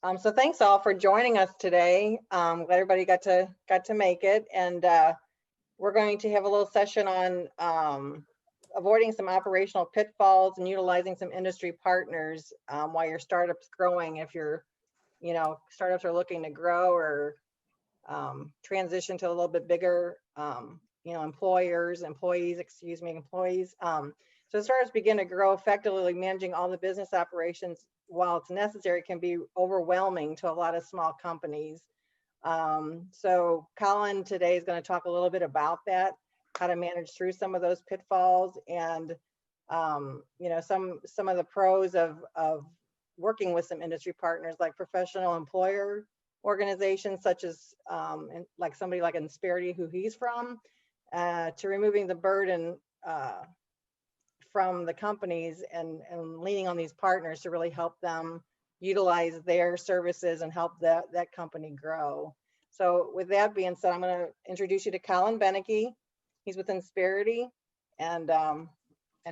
So thanks all for joining us today. Glad everybody got to make it, and we're going to have a little session on avoiding some operational pitfalls and utilizing some industry partners while your startup's growing. If you're, startups are looking to grow or transition to a little bit bigger, employees. So startups begin to grow effectively, managing all the business operations while it's necessary can be overwhelming to a lot of small companies. So Colin today is going to talk a little bit about that, how to manage through some of those pitfalls, and some of the pros of working with some industry partners like professional employer organizations such as like somebody like Insperity, who he's from, to removing the burden from the companies and leaning on these partners to really help them utilize their services and help that company grow. So with that being said, I'm going to introduce you to Colin Beneke. He's with Insperity, and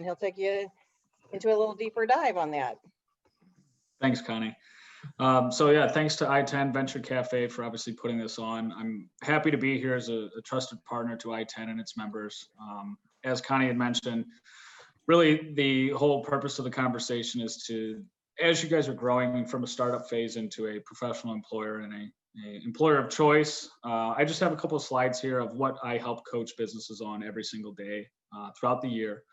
he'll take you into a little deeper dive on that. Thanks, Connie. So yeah, thanks to I-10 Venture Cafe for obviously putting this on. I'm happy to be here as a trusted partner to I-10 and its members. As Connie had mentioned, really the whole purpose of the conversation is to, as you guys are growing from a startup phase into a professional employer and a employer of choice, I just have a couple of slides here of what I help coach businesses on every single day throughout the year.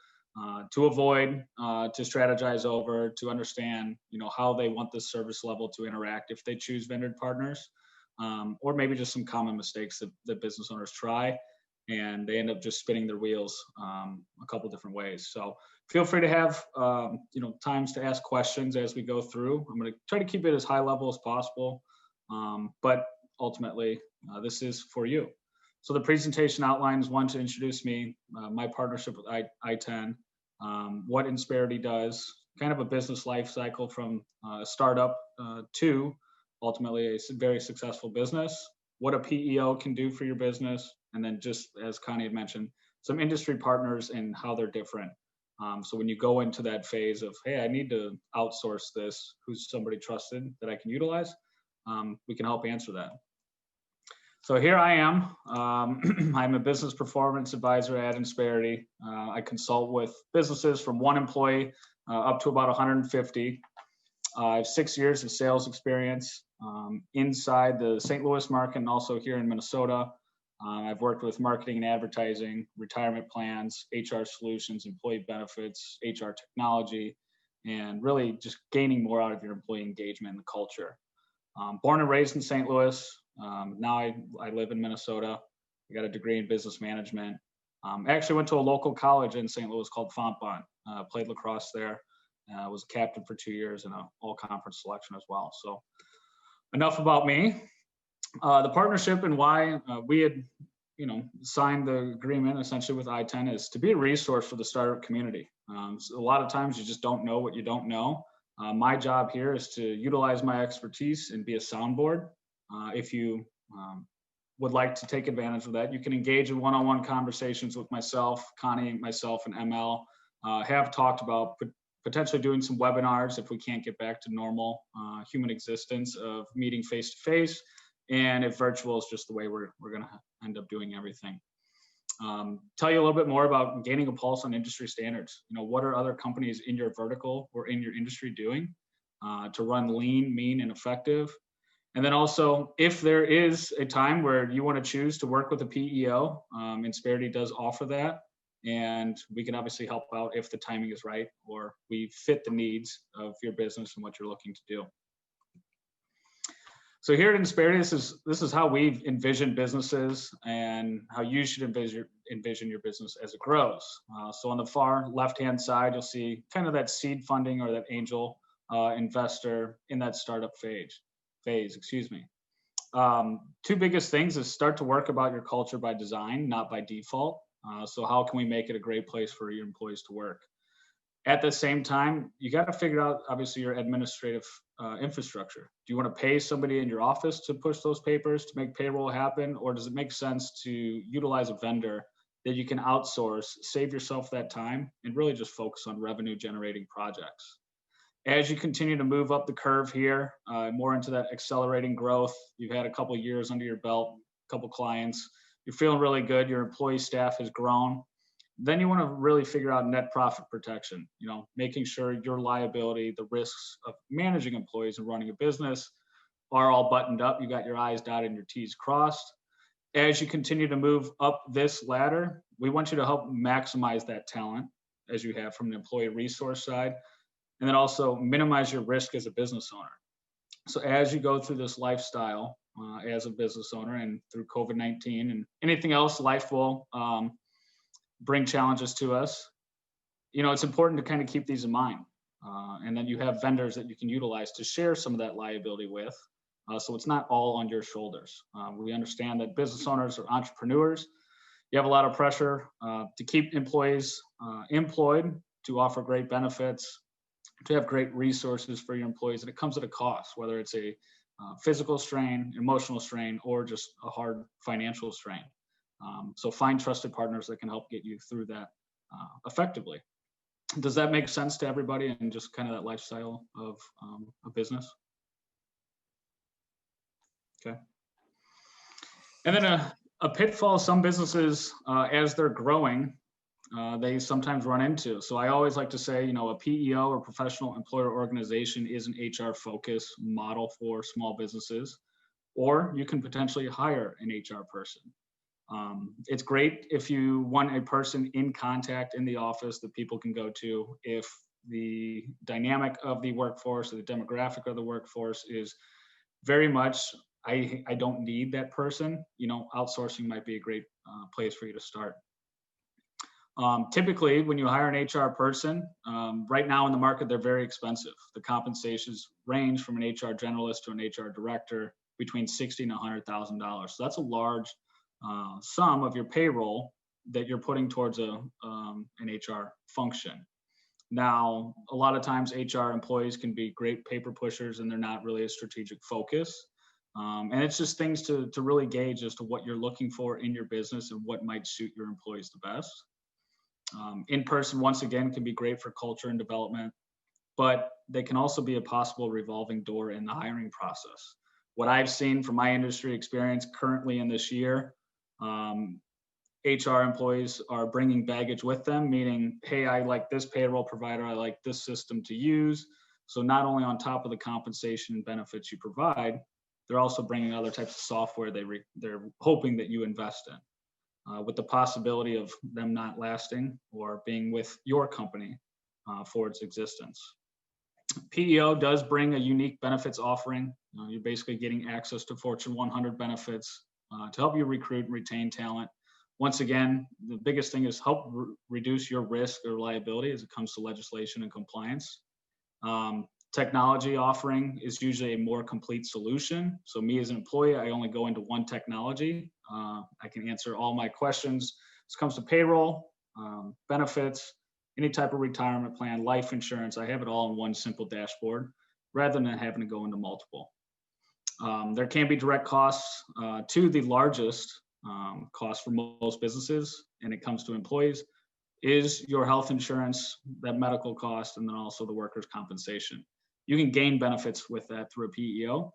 To avoid, to strategize over, to understand, how they want this service level to interact if they choose vendor partners, or maybe just some common mistakes that business owners try, and they end up just spinning their wheels a couple different ways. So feel free to have, times to ask questions as we go through. I'm going to try to keep it as high level as possible, but ultimately, this is for you. So the presentation outlines, one, to introduce me, my partnership with I-10, what Insperity does, kind of a business life cycle from a startup to ultimately a very successful business, what a PEO can do for your business, and then just as Connie had mentioned, some industry partners and how they're different. So when you go into that phase of, hey, I need to outsource this, who's somebody trusted that I can utilize, we can help answer that. So here I am. I'm a business performance advisor at Insperity. I consult with businesses from 1 employee up to about 150. I have 6 years of sales experience inside the St. Louis market and also here in Minnesota. I've worked with marketing and advertising, retirement plans, HR solutions, employee benefits, HR technology, and really just gaining more out of your employee engagement and the culture. Born and raised in St. Louis. Now I live in Minnesota. I got a degree in business management. I actually went to a local college in St. Louis called Fontbonne. Played lacrosse there. Was a captain for 2 years in an all-conference selection as well. So enough about me. The partnership and why we had, signed the agreement essentially with I-10 is to be a resource for the startup community. So a lot of times you just don't know what you don't know. My job here is to utilize my expertise and be a soundboard. If you would like to take advantage of that, you can engage in one-on-one conversations with myself, Connie, myself, and ML. Have talked about potentially doing some webinars if we can't get back to normal human existence of meeting face-to-face, and if virtual is just the way we're going to end up doing everything. Tell you a little bit more about gaining a pulse on industry standards. What are other companies in your vertical or in your industry doing to run lean, mean, and effective? And then also, if there is a time where you want to choose to work with a PEO, Insperity does offer that, and we can obviously help out if the timing is right or we fit the needs of your business and what you're looking to do. So here at Insperity, this is how we've envisioned businesses and how you should envision your business as it grows. So on the far left-hand side, you'll see kind of that seed funding or that angel investor in that startup phase. Two biggest things is start to work about your culture by design, not by default. So how can we make it a great place for your employees to work? At the same time, you got to figure out, obviously, your administrative infrastructure. Do you want to pay somebody in your office to push those papers to make payroll happen? Or does it make sense to utilize a vendor that you can outsource, save yourself that time, and really just focus on revenue generating projects? As you continue to move up the curve here, more into that accelerating growth, you've had a couple of years under your belt, a couple clients, you're feeling really good, your employee staff has grown, then you want to really figure out net profit protection, making sure your liability, the risks of managing employees and running a business are all buttoned up. You got your I's dotted and your T's crossed. As you continue to move up this ladder, we want you to help maximize that talent as you have from the employee resource side, and then also minimize your risk as a business owner. So as you go through this lifestyle as a business owner and through COVID-19 and anything else, life will bring challenges to us. It's important to kind of keep these in mind. And then you have vendors that you can utilize to share some of that liability with. So it's not all on your shoulders. We understand that business owners are entrepreneurs. You have a lot of pressure to keep employees employed, to offer great benefits, to have great resources for your employees. And it comes at a cost, whether it's a physical strain, emotional strain, or just a hard financial strain. So find trusted partners that can help get you through that effectively. Does that make sense to everybody and just kind of that lifestyle of a business? Okay. And then a pitfall some businesses, as they're growing, they sometimes run into. So I always like to say, a PEO or professional employer organization is an HR focus model for small businesses, or you can potentially hire an HR person. It's great if you want a person in contact in the office that people can go to. If the dynamic of the workforce or the demographic of the workforce is very much, I don't need that person, outsourcing might be a great place for you to start. Typically, when you hire an HR person, right now in the market, they're very expensive. The compensations range from an HR generalist to an HR director between $60,000 and $100,000. So that's a large sum of your payroll that you're putting towards an HR function. Now, a lot of times HR employees can be great paper pushers and they're not really a strategic focus. And it's just things to really gauge as to what you're looking for in your business and what might suit your employees the best. In-person, once again, can be great for culture and development, but they can also be a possible revolving door in the hiring process. What I've seen from my industry experience currently in this year, HR employees are bringing baggage with them, meaning, hey, I like this payroll provider, I like this system to use. So not only on top of the compensation and benefits you provide, they're also bringing other types of software they're hoping that you invest in. With the possibility of them not lasting or being with your company for its existence. PEO does bring a unique benefits offering. You're basically getting access to Fortune 100 benefits to help you recruit and retain talent. Once again, the biggest thing is help reduce your risk or liability as it comes to legislation and compliance. Technology offering is usually a more complete solution. So me as an employee, I only go into one technology. I can answer all my questions. This comes to payroll, benefits, any type of retirement plan, life insurance. I have it all in one simple dashboard rather than having to go into multiple. There can be direct costs to the largest cost for most businesses, and it comes to employees, is your health insurance, that medical cost, and then also the workers' compensation. You can gain benefits with that through a PEO.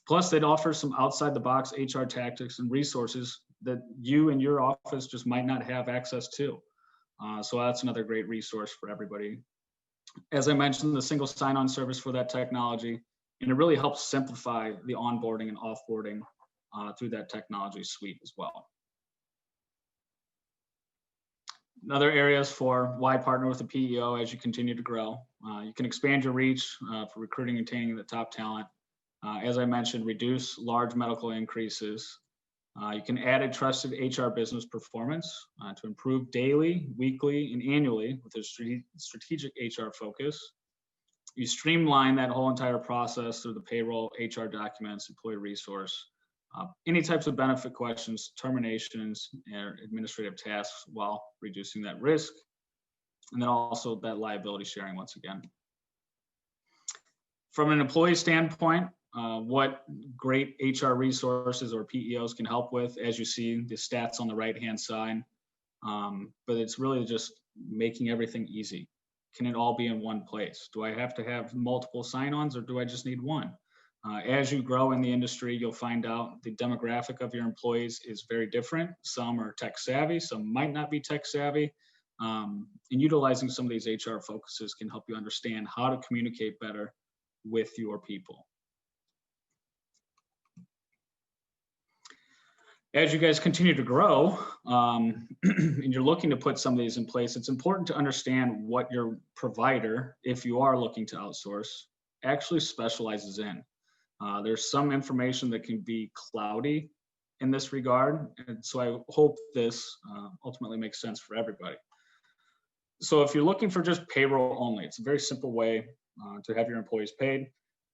Plus, they'd offer some outside the box HR tactics and resources that you and your office just might not have access to. So that's another great resource for everybody. As I mentioned, the single sign-on service for that technology, and it really helps simplify the onboarding and offboarding through that technology suite as well. Other areas for why partner with a PEO as you continue to grow. You can expand your reach for recruiting and retaining the top talent. As I mentioned, reduce large medical increases. You can add a trusted HR business performance to improve daily, weekly, and annually with a strategic HR focus. You streamline that whole entire process through the payroll, HR documents, employee resource, any types of benefit questions, terminations, and administrative tasks while reducing that risk. And then also that liability sharing once again. From an employee standpoint, what great HR resources or PEOs can help with, as you see the stats on the right-hand side, but it's really just making everything easy. Can it all be in one place? Do I have to have multiple sign-ons, or do I just need one? As you grow in the industry, you'll find out the demographic of your employees is very different. Some are tech savvy, some might not be tech savvy. And utilizing some of these HR focuses can help you understand how to communicate better with your people. As you guys continue to grow, and you're looking to put some of these in place, it's important to understand what your provider, if you are looking to outsource, actually specializes in. There's some information that can be cloudy in this regard, and so I hope this ultimately makes sense for everybody. So if you're looking for just payroll only, it's a very simple way to have your employees paid.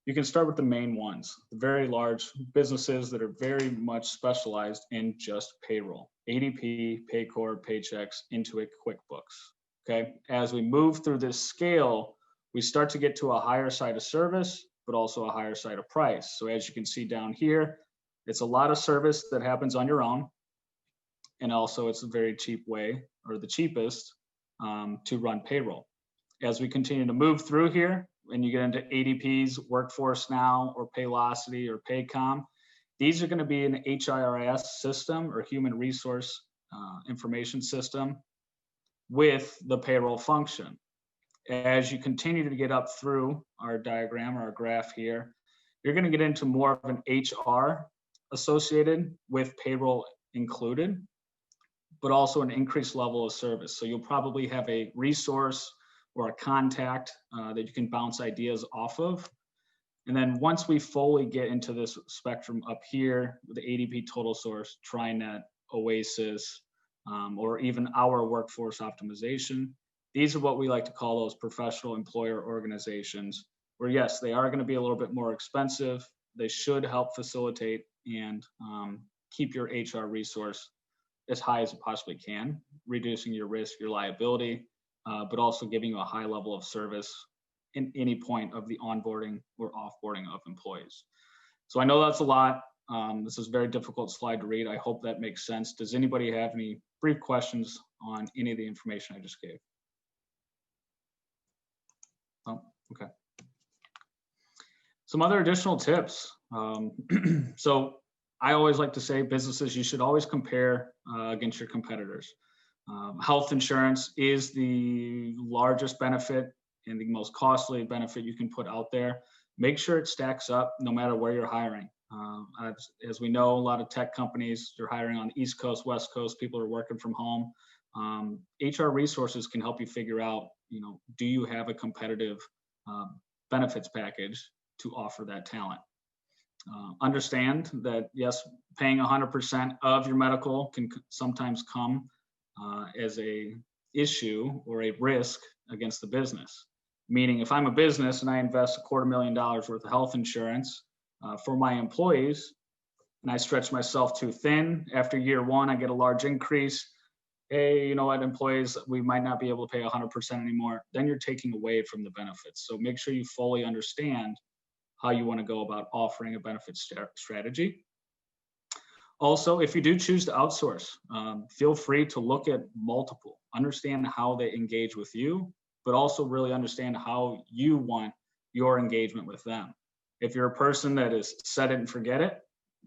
You can start with the main ones, the very large businesses that are very much specialized in just payroll. ADP, Paycor, Paychex, Intuit, QuickBooks. Okay, as we move through this scale, we start to get to a higher side of service, but also a higher side of price. So as you can see down here, it's a lot of service that happens on your own. And also it's a very cheap way, or the cheapest, to run payroll. As we continue to move through here, and you get into ADP's Workforce Now or Paylocity or Paycom, these are going to be an HRIS system or human resource information system with the payroll function. As you continue to get up through our diagram or our graph here, you're going to get into more of an HR associated with payroll included, but also an increased level of service. So you'll probably have a resource or a contact that you can bounce ideas off of. And then once we fully get into this spectrum up here with the ADP Total Source, TriNet, Oasis, or even our workforce optimization, these are what we like to call those professional employer organizations, where yes, they are going to be a little bit more expensive. They should help facilitate and keep your HR resource as high as it possibly can, reducing your risk, your liability, but also giving you a high level of service in any point of the onboarding or offboarding of employees. So I know that's a lot. This is a very difficult slide to read. I hope that makes sense. Does anybody have any brief questions on any of the information I just gave? Oh, okay. Some other additional tips. So I always like to say, businesses, you should always compare against your competitors. Health insurance is the largest benefit and the most costly benefit you can put out there. Make sure it stacks up no matter where you're hiring. As we know, a lot of tech companies, you're hiring on the East Coast, West Coast, people are working from home. HR resources can help you figure out, do you have a competitive benefits package to offer that talent? Understand that, yes, paying 100% of your medical can sometimes come as a issue or a risk against the business. Meaning, if I'm a business and I invest $250,000 worth of health insurance for my employees, and I stretch myself too thin, after year one, I get a large increase. Hey, you know what, employees, we might not be able to pay 100% anymore. Then you're taking away from the benefits. So make sure you fully understand how you want to go about offering a benefits strategy. Also, if you do choose to outsource, feel free to look at multiple, understand how they engage with you, but also really understand how you want your engagement with them. If you're a person that is set it and forget it,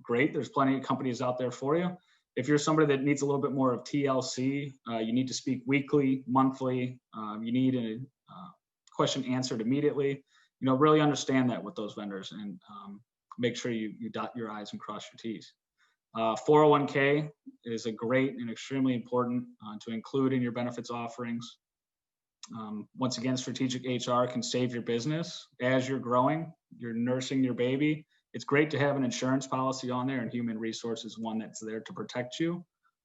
great, there's plenty of companies out there for you. If you're somebody that needs a little bit more of TLC, you need to speak weekly, monthly, you need a question answered immediately, really understand that with those vendors and make sure you dot your I's and cross your T's. 401k is a great and extremely important to include in your benefits offerings. Once again, strategic HR can save your business as you're growing, you're nursing your baby. It's great to have an insurance policy on there, and human resources one that's there to protect you.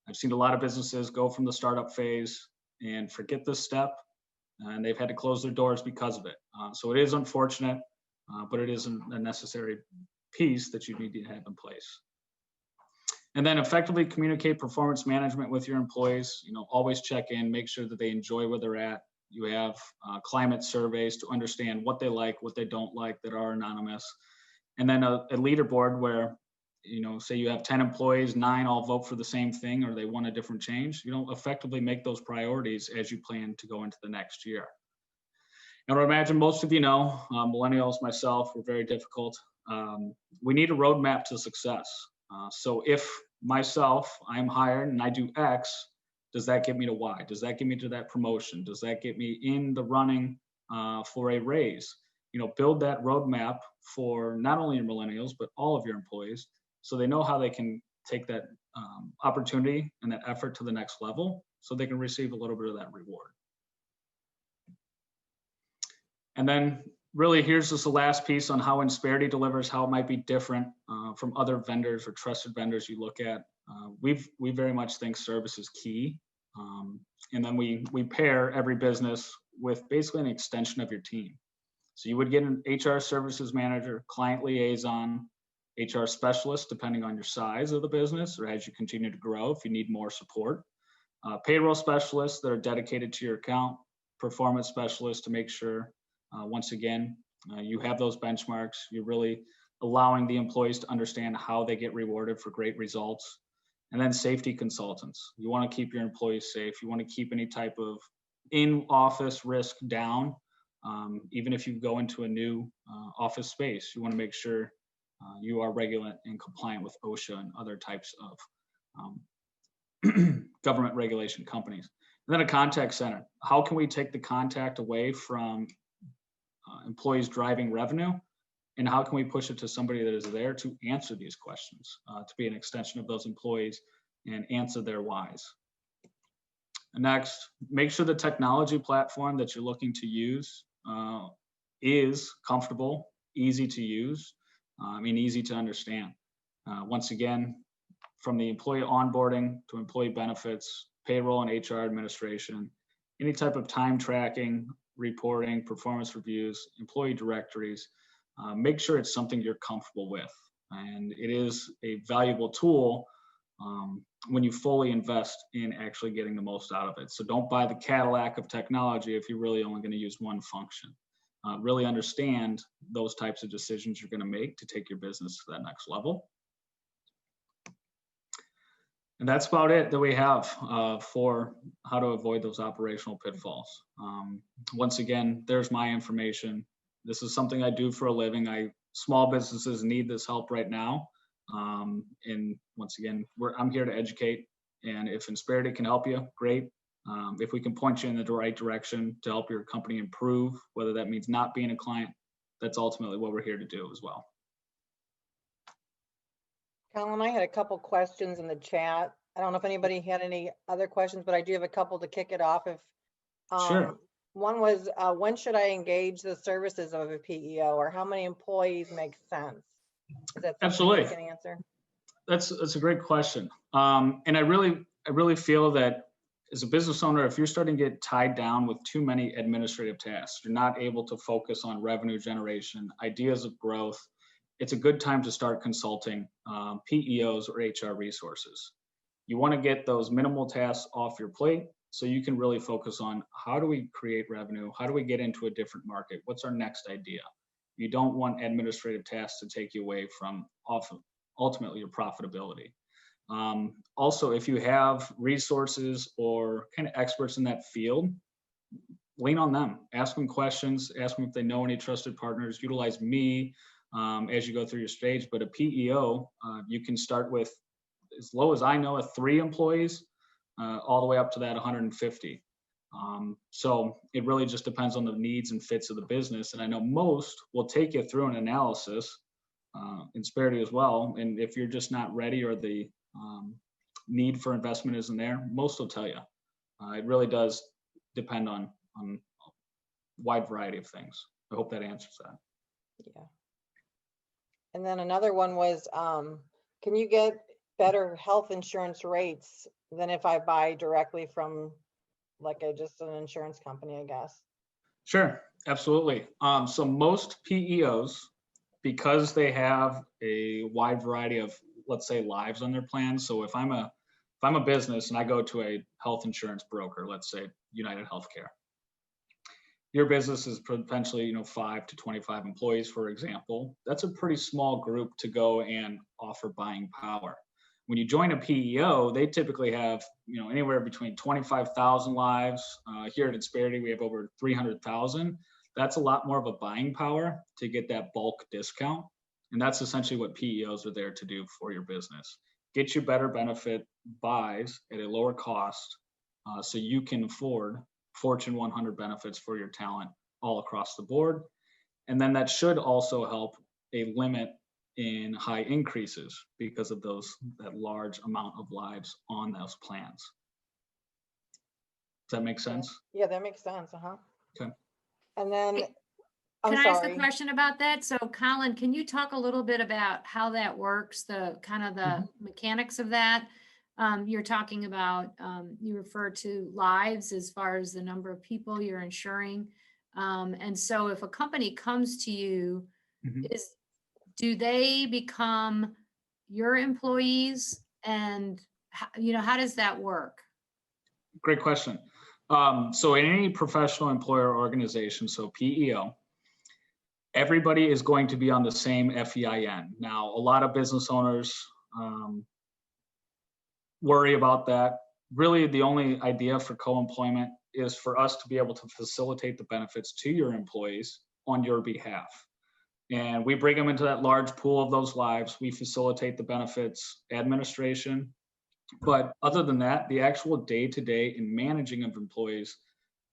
I've seen a lot of businesses go from the startup phase and forget this step, and they've had to close their doors because of it. So it is unfortunate, but it is a necessary piece that you need to have in place. And then effectively communicate performance management with your employees. Always check in, make sure that they enjoy where they're at. You have climate surveys to understand what they like, what they don't like, that are anonymous. And then a leaderboard where, say you have 10 employees, 9 all vote for the same thing, or they want a different change. Effectively make those priorities as you plan to go into the next year. And I imagine most of you know, millennials, myself, we're very difficult. We need a roadmap to success. So if myself, I'm hired and I do X, does that get me to Y? Does that get me to that promotion? Does that get me in the running for a raise? You know, build that roadmap for not only your millennials, but all of your employees, so they know how they can take that opportunity and that effort to the next level, so they can receive a little bit of that reward. And then really here's just the last piece on how Insperity delivers, how it might be different from other vendors or trusted vendors you look at. We very much think service is key. And then we pair every business with basically an extension of your team. So you would get an HR services manager, client liaison, HR specialist, depending on your size of the business or as you continue to grow, if you need more support. Payroll specialists that are dedicated to your account, performance specialists to make sure, once again, you have those benchmarks. You're really allowing the employees to understand how they get rewarded for great results. And then safety consultants. You want to keep your employees safe. You want to keep any type of in-office risk down. Even if you go into a new office space, you want to make sure you are regular and compliant with OSHA and other types of government regulation companies. And then a contact center. How can we take the contact away from employees driving revenue, and how can we push it to somebody that is there to answer these questions, to be an extension of those employees and answer their whys? And next, make sure the technology platform that you're looking to use is comfortable, easy to use, and easy to understand. Once again, from the employee onboarding to employee benefits, payroll and HR administration, any type of time tracking, reporting, performance reviews, employee directories, make sure it's something you're comfortable with. And it is a valuable tool when you fully invest in actually getting the most out of it. So don't buy the Cadillac of technology if you're really only going to use one function. Really understand those types of decisions you're going to make to take your business to that next level. And that's about it that we have for how to avoid those operational pitfalls. Once again, there's my information. This is something I do for a living. Small businesses need this help right now. And once again, I'm here to educate. And if Insperity can help you, great. If we can point you in the right direction to help your company improve, whether that means not being a client, that's ultimately what we're here to do as well. Colin, I had a couple questions in the chat. I don't know if anybody had any other questions, but I do have a couple to kick it off. If Sure. One was, when should I engage the services of a PEO, or how many employees make sense? Is that something Absolutely. you can answer? That's a great question. And I really feel that as a business owner, if you're starting to get tied down with too many administrative tasks, you're not able to focus on revenue generation, ideas of growth, it's a good time to start consulting PEOs or HR resources. You want to get those minimal tasks off your plate so you can really focus on how do we create revenue? How do we get into a different market? What's our next idea? You don't want administrative tasks to take you away from ultimately your profitability. Also, if you have resources or kind of experts in that field, lean on them. Ask them questions. Ask them if they know any trusted partners. Utilize me as you go through your stage. But a PEO, you can start with, as low as I know, 3 employees, all the way up to that 150. So it really just depends on the needs and fits of the business. And I know most will take you through an analysis, Insperity as well. And if you're just not ready or the need for investment isn't there, most will tell you. It really does depend on a wide variety of things. I hope that answers that. Yeah. And then another one was, can you get better health insurance rates than if I buy directly from like just an insurance company, I guess? Sure, absolutely. So most PEOs, because they have a wide variety of, let's say, lives on their plans. So if I'm a business and I go to a health insurance broker, let's say United Healthcare, your business is potentially 5 to 25 employees, for example. That's a pretty small group to go and offer buying power. When you join a PEO, they typically have anywhere between 25,000 lives. Here at Insperity, we have over 300,000. that's a lot more of a buying power to get that bulk discount. And that's essentially what PEOs are there to do for your business. Get you better benefit buys at a lower cost so you can afford Fortune 100 benefits for your talent all across the board. And then that should also help a limit in high increases because of that large amount of lives on those plans. Does that make sense? Yeah, that makes sense. Okay. And then, Can I ask a sorry. question about that? So Colin, can you talk a little bit about how that works, the kind of the mechanics of that? You're talking about, you refer to lives as far as the number of people you're insuring. And so if a company comes to you, do they become your employees? And, how does that work? Great question. So in any professional employer organization, so PEO, everybody is going to be on the same FEIN. Now, a lot of business owners worry about that. Really, the only idea for co-employment is for us to be able to facilitate the benefits to your employees on your behalf. And we bring them into that large pool of those lives. We facilitate the benefits administration. But other than that, the actual day-to-day in managing of employees,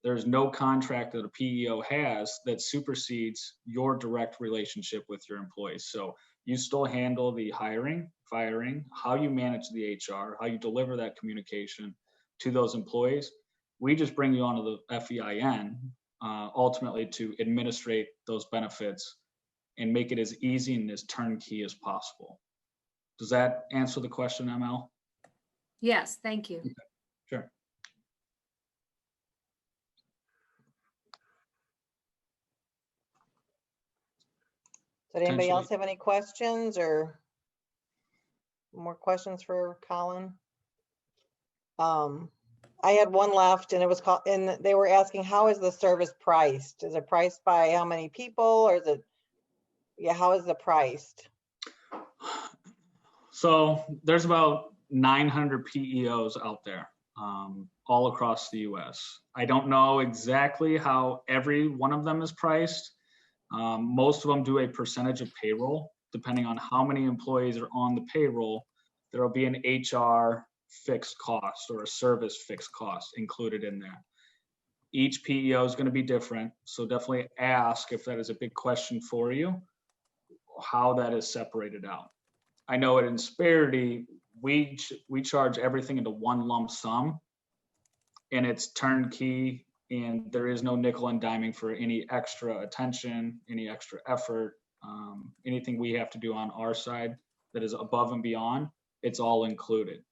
there's no contract that a PEO has that supersedes your direct relationship with your employees. So you still handle the hiring, firing, how you manage the HR, how you deliver that communication to those employees. We just bring you onto the FEIN ultimately to administrate those benefits and make it as easy and as turnkey as possible. Does that answer the question, ML? Yes, thank you. Okay, sure. Did anybody else have any questions or more questions for Colin? I had one left, and it was called, and they were asking, how is the service priced? Is it priced by how many people, or is it, how is it priced? So there's about 900 PEOs out there, all across the US. I don't know exactly how every one of them is priced. Most of them do a percentage of payroll. Depending on how many employees are on the payroll, there will be an HR fixed cost or a service fixed cost included in there. Each PEO is going to be different, so definitely ask if that is a big question for you, how that is separated out. I know at Insperity, we charge everything into one lump sum, and it's turnkey, and there is no nickel and diming for any extra attention, any extra effort, anything we have to do on our side that is above and beyond. It's all included.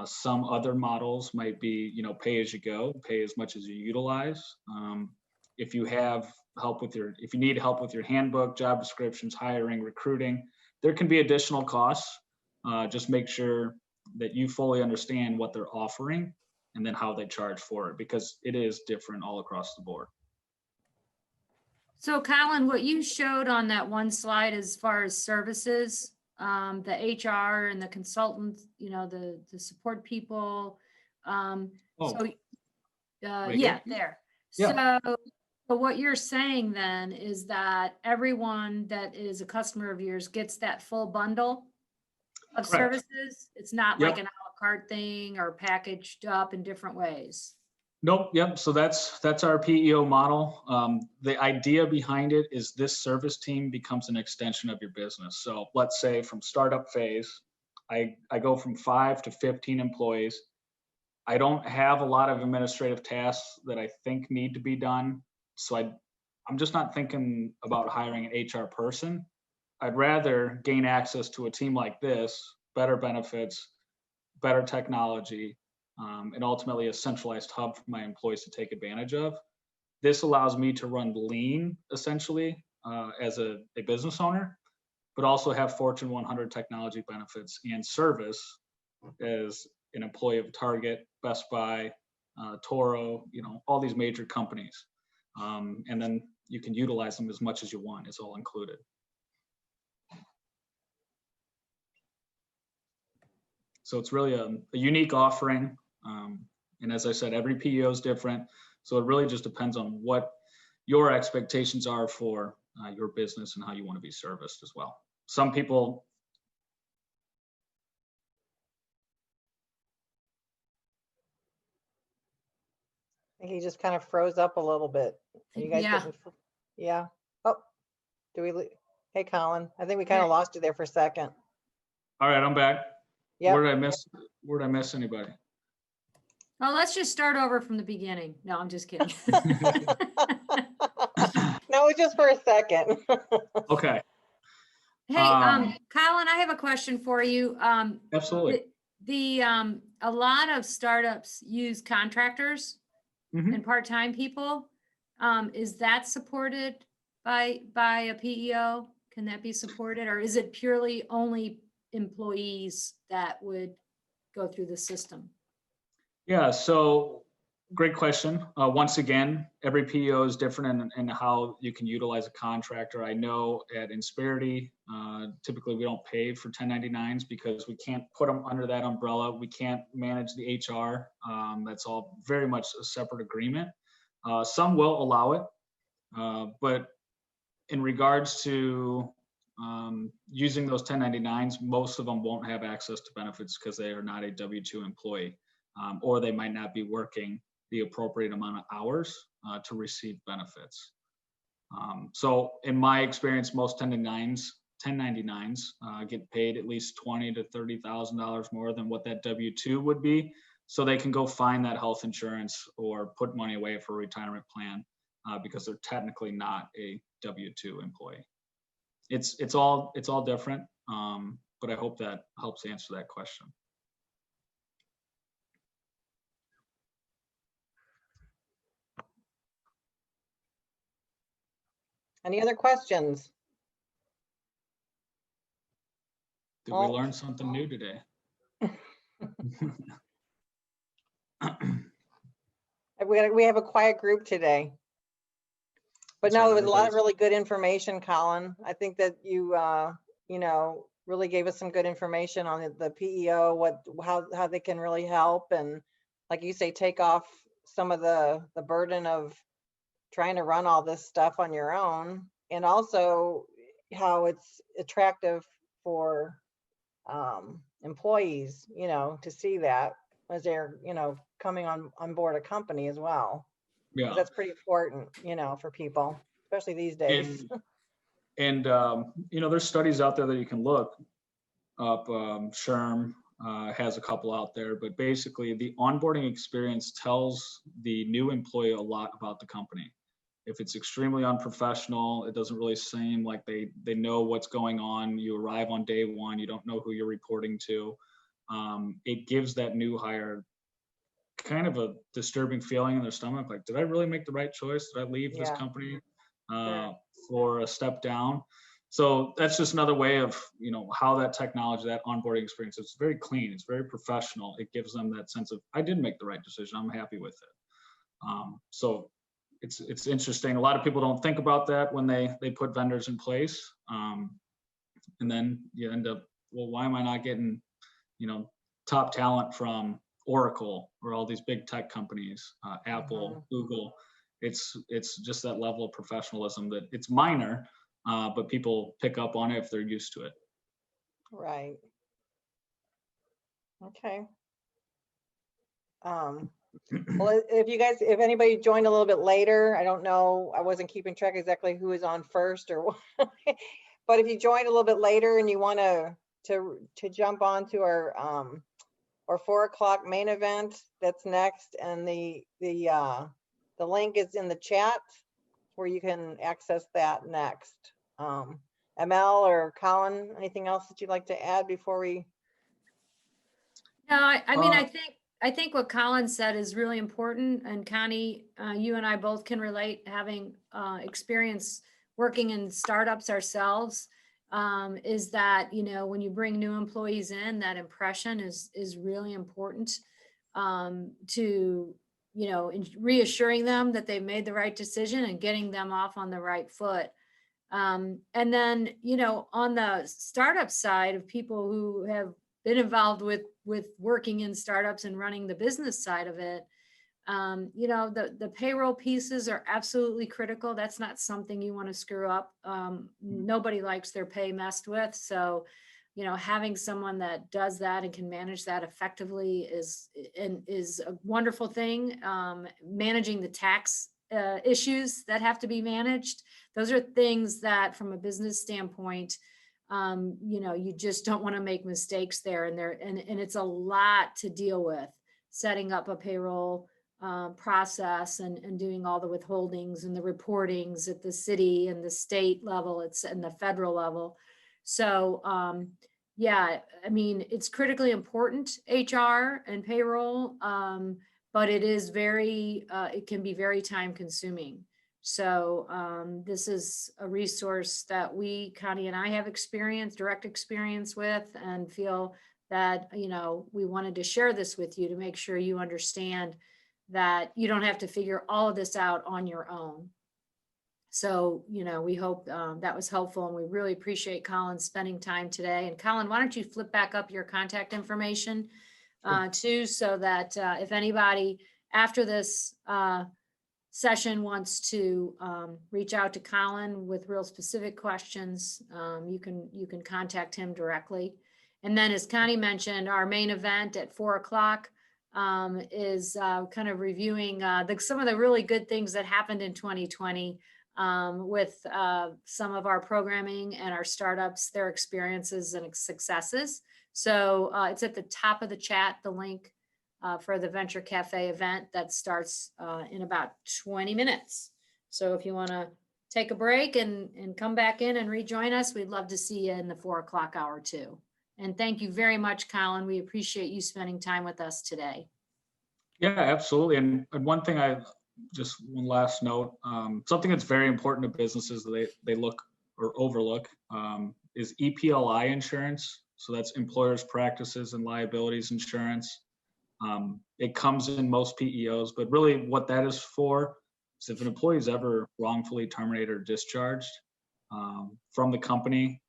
Some other models might be, pay as you go, pay as much as you utilize. If you have help with if you need help with your handbook, job descriptions, hiring, recruiting, there can be additional costs. Just make sure that you fully understand what they're offering and then how they charge for it, because it is different all across the board. So Colin, what you showed on that one slide as far as services, the HR and the consultants, the support people. Yeah, there. Yeah. So what you're saying then is that everyone that is a customer of yours gets that full bundle of Correct. Services. It's not like an a la carte thing or packaged up in different ways. Nope. Yep. So that's our PEO model. The idea behind it is this service team becomes an extension of your business. So let's say from startup phase, I go from 5 to 15 employees. I don't have a lot of administrative tasks that I think need to be done. So I'm just not thinking about hiring an HR person. I'd rather gain access to a team like this, better benefits, better technology, and ultimately a centralized hub for my employees to take advantage of. This allows me to run lean, essentially, as a business owner, but also have Fortune 100 technology benefits and service as an employee of Target, Best Buy, Toro, all these major companies. And then you can utilize them as much as you want. It's all included. So it's really a unique offering. And as I said, every PEO is different. So it really just depends on what your expectations are for your business and how you want to be serviced as well. Some people. I think he just kind of froze up a little bit. Are you guys Yeah. getting, yeah. Oh, hey, Colin, I think we kind of lost you there for a second. All right, I'm back. Yeah. Where did I miss anybody? Oh, let's just start over from the beginning. No, I'm just kidding. No, it's just for a second. Okay. Hey, Colin, I have a question for you. Absolutely. A lot of startups use contractors Mhm. and part-time people. Is that supported by a PEO? Can that be supported, or is it purely only employees that would go through the system? Yeah, so great question. Once again, every PEO is different in how you can utilize a contractor. I know at Insperity, typically we don't pay for 1099s because we can't put them under that umbrella. We can't manage the HR. That's all very much a separate agreement. Some will allow it, but in regards to using those 1099s, most of them won't have access to benefits because they are not a W-2 employee. Or they might not be working the appropriate amount of hours to receive benefits. So in my experience, most 1099s get paid at least $20,000 to $30,000 more than what that W-2 would be. So they can go find that health insurance or put money away for a retirement plan because they're technically not a W-2 employee. It's all different, but I hope that helps answer that question. Any other questions? Did we learn something new today? We have a quiet group today. But That's no, right, there was a lot of everybody's- really good information, Colin. I think that you, really gave us some good information on the PEO, how they can really help. And like you say, take off some of the burden of trying to run all this stuff on your own. And also how it's attractive for employees, to see that as they're, coming on board a company as well. 'Cause Yeah, that's pretty important, for people, especially these days. and there's studies out there that you can look up. SHRM has a couple out there, but basically the onboarding experience tells the new employee a lot about the company. If it's extremely unprofessional, it doesn't really seem like they know what's going on. You arrive on day one, you don't know who you're reporting to. It gives that new hire kind of a disturbing feeling in their stomach, like, did I really make the right choice? Did I leave this Yeah. company Sure. for a step down? So that's just another way of, how that technology, that onboarding experience, it's very clean, it's very professional. It gives them that sense of, I did make the right decision, I'm happy with it. So it's interesting. A lot of people don't think about that when they put vendors in place. And then you end up, well, why am I not getting, top talent from Oracle or all these big tech companies, Apple, Google? It's just that level of professionalism that it's minor, but people pick up on it if they're used to it. Right. Okay. Well, if anybody joined a little bit later, I don't know, I wasn't keeping track exactly who is on first or what. But if you joined a little bit later and you want to jump on to our 4:00 main event, that's next, and the link is in the chat where you can access that next. ML or Colin, anything else that you'd like to add before we? No, I mean, I think what Colin said is really important, and Connie, you and I both can relate, having experience working in startups ourselves, is that, when you bring new employees in, that impression is really important, to, reassuring them that they've made the right decision and getting them off on the right foot. And then, on the startup side of people who have been involved with working in startups and running the business side of it, You know, the payroll pieces are absolutely critical. That's not something you want to screw up. Nobody likes their pay messed with. So, you know, having someone that does that and can manage that effectively is a wonderful thing. Managing the tax issues that have to be managed. Those are things that from a business standpoint, you know, you just don't want to make mistakes there. And it's a lot to deal with, setting up a payroll process and doing all the withholdings and the reportings at the city and the state level, and the federal level. So yeah, I mean, it's critically important, HR and payroll, but it is it can be very time consuming. So this is a resource that Connie and I have direct experience with, and feel that, you know, we wanted to share this with you to make sure you understand that you don't have to figure all of this out on your own. So, you know, we hope that was helpful, and we really appreciate Colin spending time today. And Colin, why don't you flip back up your contact information too, so that if anybody after this session wants to reach out to Colin with real specific questions, you can contact him directly. And then, as Connie mentioned, our main event at 4 o'clock is kind of reviewing some of the really good things that happened in 2020 with some of our programming and our startups, their experiences and successes. So it's at the top of the chat, the link for the Venture Cafe event that starts in about 20 minutes. So if you want to take a break and come back in and rejoin us, we'd love to see you in the 4 o'clock hour too. And thank you very much, Colin. We appreciate you spending time with us today. Yeah, absolutely. And one thing just one last note, something that's very important to businesses that they look or overlook is EPLI insurance. So that's employers' practices and liabilities insurance. It comes in most PEOs, but really what that is for is if an employee is ever wrongfully terminated or discharged from the company,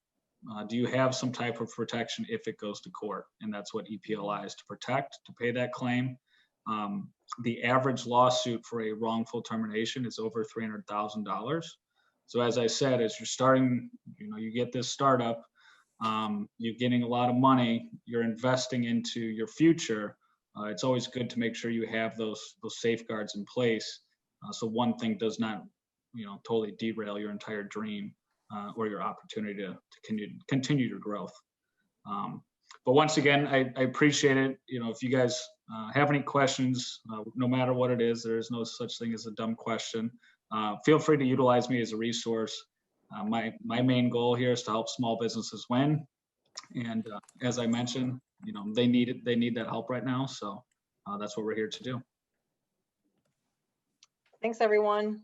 do you have some type of protection if it goes to court? And that's what EPLI is to protect, to pay that claim. The average lawsuit for a wrongful termination is over $300,000. So as I said, as you're starting, you know, you get this startup, you're getting a lot of money, you're investing into your future. It's always good to make sure you have those safeguards in place, so one thing does not, you know, totally derail your entire dream or your opportunity to continue your growth. But once again, I appreciate it. You know, if you guys have any questions, no matter what it is, there is no such thing as a dumb question. Feel free to utilize me as a resource. My main goal here is to help small businesses win. And as I mentioned, you know, they need that help right now. So that's what we're here to do. Thanks, everyone.